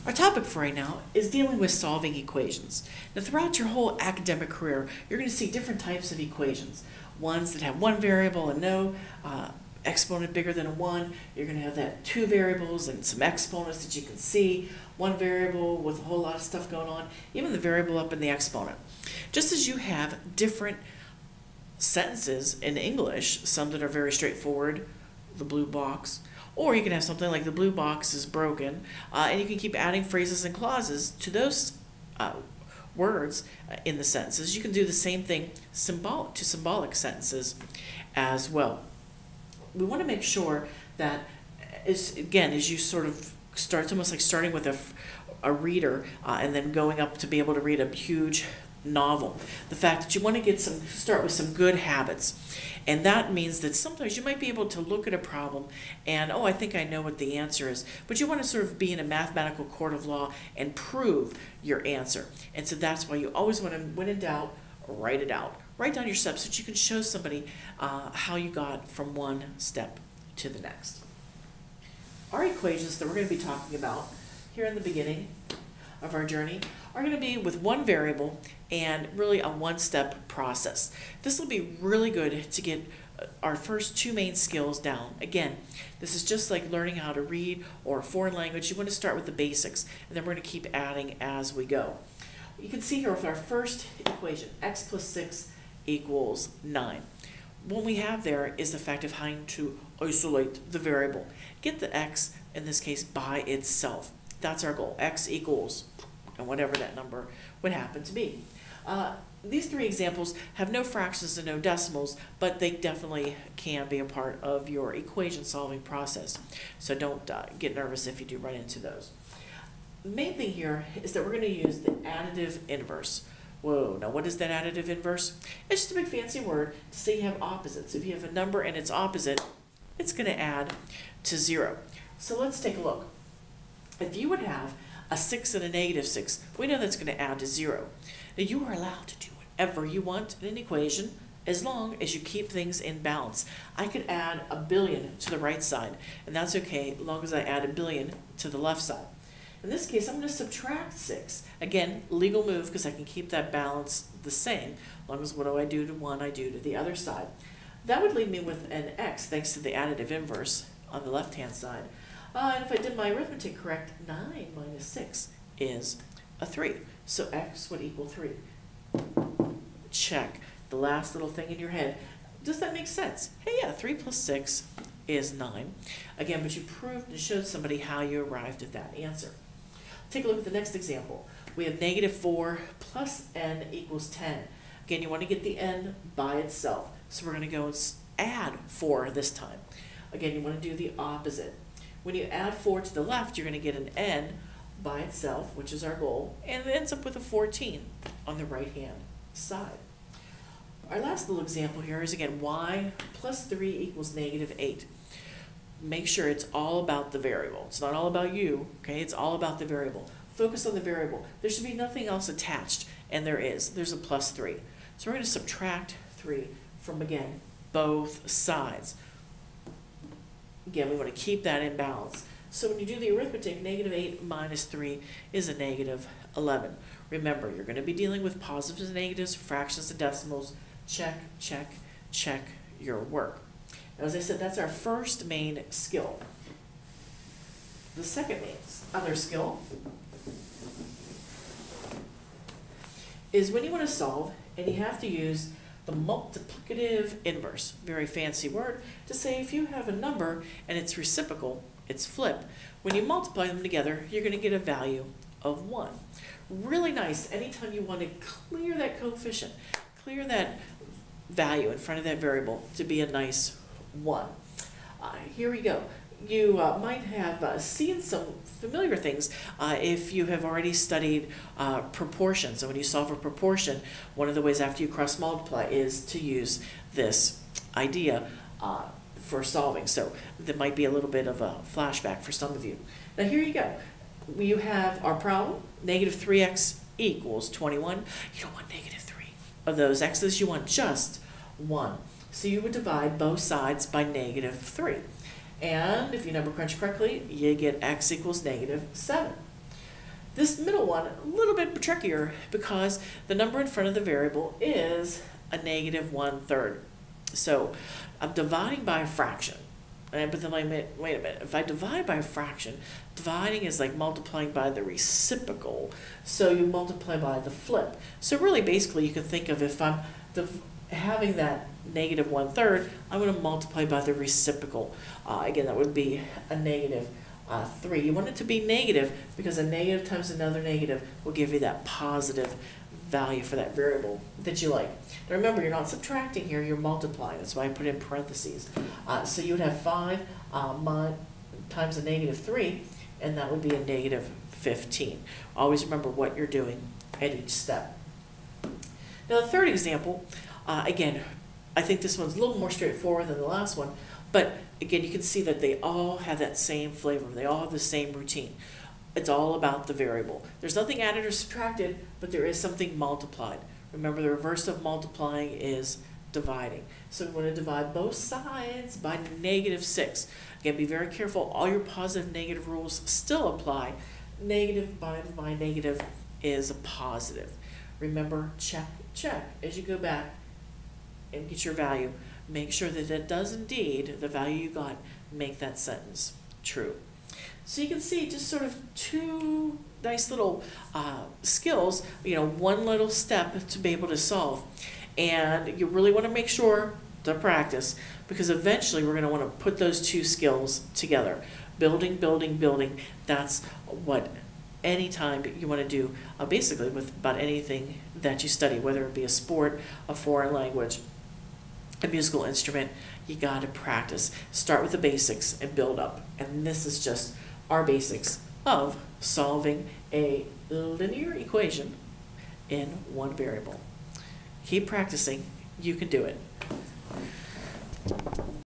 Our topic for right now is dealing with solving equations. Now, throughout your whole academic career, you're going to see different types of equations. Ones that have one variable and no exponent bigger than a 1. You're going to have that 2 variables and some exponents that you can see. One variable with a whole lot of stuff going on. Even the variable up in the exponent. Just as you have different sentences in English, some that are very straightforward, the blue box, or you can have something like the blue box is broken, and you can keep adding phrases and clauses to those words in the sentences. You can do the same thing to symbolic sentences as well. We want to make sure that, as you sort of start, it's almost like starting with a reader and then going up to be able to read a huge novel. The fact that you want to start with some good habits. And that means that sometimes you might be able to look at a problem and, oh, I think I know what the answer is. But you want to sort of be in a mathematical court of law and prove your answer. And so that's why you always want to, when in doubt, write it out. Write down your steps so that you can show somebody how you got from one step to the next. Our equations that we're going to be talking about here in the beginning of our journey are going to be with one variable and really a one-step process. This will be really good to get our first 2 main skills down. Again, this is just like learning how to read or a foreign language. You want to start with the basics, and then we're going to keep adding as we go. You can see here with our first equation, x plus 6 equals 9. What we have there is the fact of having to isolate the variable. Get the x, in this case, by itself. That's our goal. X equals, and whatever that number would happen to be. These 3 examples have no fractions and no decimals, but they definitely can be a part of your equation solving process. So don't get nervous if you do run into those. The main thing here is that we're going to use the additive inverse. Whoa, now what is that additive inverse? It's just a big fancy word to say you have opposites. If you have a number and its opposite, it's going to add to 0. So let's take a look. If you would have a 6 and a negative 6, we know that's going to add to 0. Now you are allowed to do whatever you want in an equation as long as you keep things in balance. I could add a billion to the right side, and that's okay as long as I add a billion to the left side. In this case, I'm going to subtract 6. Again, legal move because I can keep that balance the same, as long as what do I do to one, I do to the other side. That would leave me with an x, thanks to the additive inverse on the left-hand side. And if I did my arithmetic correct, 9 minus 6 is a 3. So x would equal 3. Check. The last little thing in your head. Does that make sense? Hey, yeah, 3 plus 6 is 9. Again, but you proved and showed somebody how you arrived at that answer. Take a look at the next example. We have negative 4 plus n equals 10. Again, you want to get the n by itself. So we're going to go and add 4 this time. Again, you want to do the opposite. When you add 4 to the left, you're going to get an n by itself, which is our goal, and it ends up with a 14 on the right-hand side. Our last little example here is, again, y plus 3 equals negative 8. Make sure it's all about the variable. It's not all about you, okay? It's all about the variable. Focus on the variable. There should be nothing else attached, and there is. There's a plus 3. So we're going to subtract 3 from, again, both sides. Again, we want to keep that in balance. So when you do the arithmetic, negative 8 minus 3 is a negative 11. Remember, you're going to be dealing with positives and negatives, fractions and decimals. Check, check, check your work. Now, as I said, that's our first main skill. The second other skill is when you want to solve and you have to use the multiplicative inverse, very fancy word, to say if you have a number and it's reciprocal, it's flip. When you multiply them together, you're going to get a value of 1. Really nice anytime you want to clear that coefficient, clear that value in front of that variable to be a nice 1. Here we go. You might have seen some familiar things if you have already studied proportions. So when you solve a proportion, one of the ways after you cross multiply is to use this idea for solving. So there might be a little bit of a flashback for some of you. Now here you go. You have our problem, negative 3x equals 21. You don't want negative 3 of those x's, you want just 1. So you would divide both sides by negative 3. And if you number crunch correctly, you get x equals negative 7. This middle one, a little bit trickier because the number in front of the variable is a negative 1/3. So I'm dividing by a fraction. But then wait a minute, if I divide by a fraction, dividing is like multiplying by the reciprocal. So you multiply by the flip. So really basically you can think of if I'm having that negative 1/3, I'm going to multiply by the reciprocal. Again, that would be a negative 3. You want it to be negative because a negative times another negative will give you that positive value for that variable that you like. Now remember, you're not subtracting here, you're multiplying. That's why I put in parentheses. So you would have 5 times a negative 3, and that would be a negative 15. Always remember what you're doing at each step. Now the third example, again, I think this one's a little more straightforward than the last one, but again, you can see that they all have that same flavor. They all have the same routine. It's all about the variable. There's nothing added or subtracted, but there is something multiplied. Remember, the reverse of multiplying is dividing. So we want to divide both sides by negative 6. Again, be very careful. All your positive negative rules still apply. Negative divided by negative is a positive. Remember, check as you go back and get your value. Make sure that it does indeed, the value you got, make that sentence true. So you can see just sort of two nice little skills, one little step to be able to solve. And you really want to make sure to practice, because eventually we're going to want to put those two skills together. Building, building, building. That's what anytime you want to do basically with about anything that you study, whether it be a sport, a foreign language, a musical instrument. You got to practice. Start with the basics and build up. And this is just our basics of solving a linear equation in one variable. Keep practicing. You can do it.